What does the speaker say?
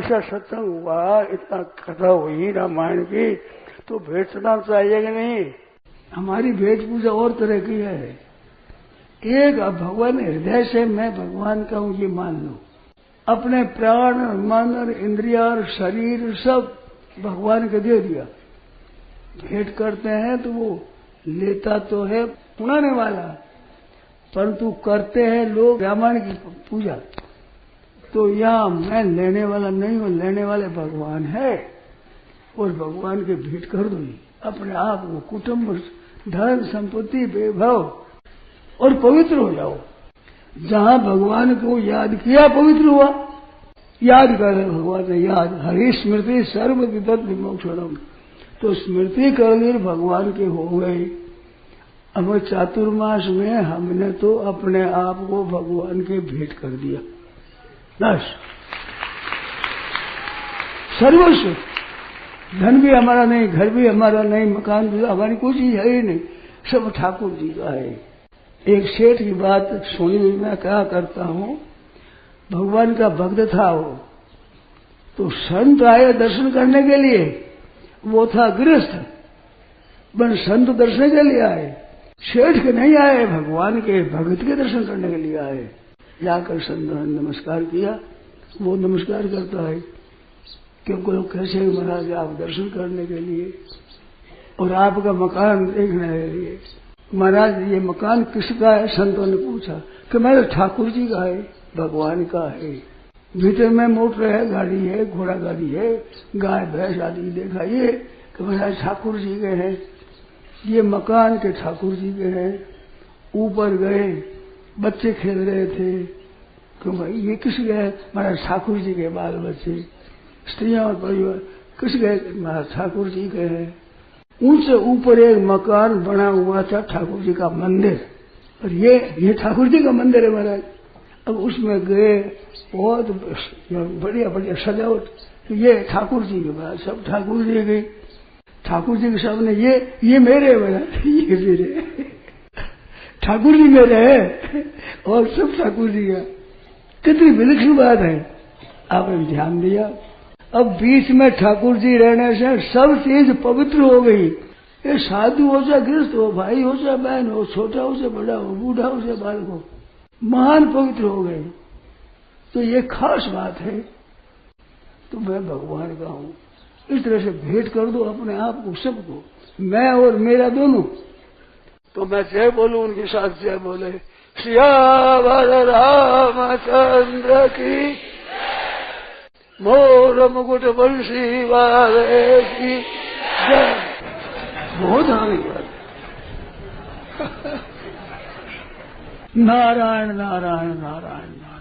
ऐसा सत्संग हुआ, इतना कथा हुई रामायण की, तो भेंट चढ़ाना चाहिए कि नहीं? हमारी भेंट पूजा और तरह की है। एक भगवान हृदय से मैं भगवान का हूँ ये मान लो, अपने प्राण मन इंद्रिया शरीर सब भगवान को दे दिया। भेंट करते हैं तो वो लेता तो है पुराने वाला, परंतु करते हैं लोग रामायण की पूजा। तो यहाँ मैं लेने वाला नहीं हूँ, लेने वाले भगवान है, और भगवान के भेंट कर दो अपने आप को, कुटुंब धन संपत्ति वैभव, और पवित्र हो जाओ। जहाँ भगवान को याद किया पवित्र हुआ। याद कर भगवान ने याद, हरि स्मृति सर्व विपद विमोक्षणम, तो स्मृति कर ली भगवान के हो गए। अब चातुर्मास में हमने तो अपने आप को भगवान के भेंट कर दिया, बस। सर्वस्व, धन भी हमारा नहीं, घर भी हमारा नहीं, मकान भी हमारी, कोई चीज है ही नहीं, सब ठाकुर जी का है। एक सेठ की बात सुनी हुई, मैं क्या करता हूँ, भगवान का भक्त था वो, तो संत आए दर्शन करने के लिए, वो था गृहस्थ, बन संत दर्शन के लिए आए, सेठ के नहीं आए, भगवान के भगत के दर्शन करने के लिए आए। जाकर संत ने नमस्कार किया, वो नमस्कार करता है क्योंकि लोग कैसे महाराज आप दर्शन करने के लिए और आपका मकान देखने के लिए। महाराज ये मकान किसका है? संतों ने पूछा कि मेरे ठाकुर जी का है, भगवान का है। भीतर में मोटर है, गाड़ी है, घोड़ा गाड़ी है, गाय भैंस आदि देखा, ये कि महाराज ठाकुर जी के हैं, ये मकान के ठाकुर जी के हैं। ऊपर गए, बच्चे खेल रहे थे, क्यों भाई ये किस गए? महाराज ठाकुर जी के बाल बच्चे, स्त्रियां और परिवार किस गए? महाराज ठाकुर जी के हैं। उनसे ऊपर एक मकान बना हुआ था, ठाकुर जी का मंदिर, और ये ठाकुर जी का मंदिर है महाराज। अब उसमें गए, बहुत बढ़िया बढ़िया सजावट, तो ये ठाकुर जी के महाराज, सब ठाकुर जी के, ठाकुर जी के सामने ये मेरे महाराज, ये मेरे ठाकुर जी मेरे है और सब ठाकुर जी का। कितनी विलक्षण बात है, आपने ध्यान दिया। अब बीच में ठाकुर जी रहने से सब चीज पवित्र हो गई। ये साधु हो चाहे गृहस्थ हो, भाई हो चाहे बहन हो, छोटा हो चाहे बड़ा हो, बूढ़ा हो चाहे बालक हो, महान पवित्र हो गए। तो ये खास बात है। तो मैं भगवान का हूँ, इस तरह से भेंट कर दो अपने आप को, सबको, मैं और मेरा दोनों। तो मैं जय बोलूं, उनके साथ जय बोले। सियावर रामचंद्र की, मोर मुकुट बंशी वाले की जय। बहुत आगे बात। नारायण नारायण नारायण नारायण।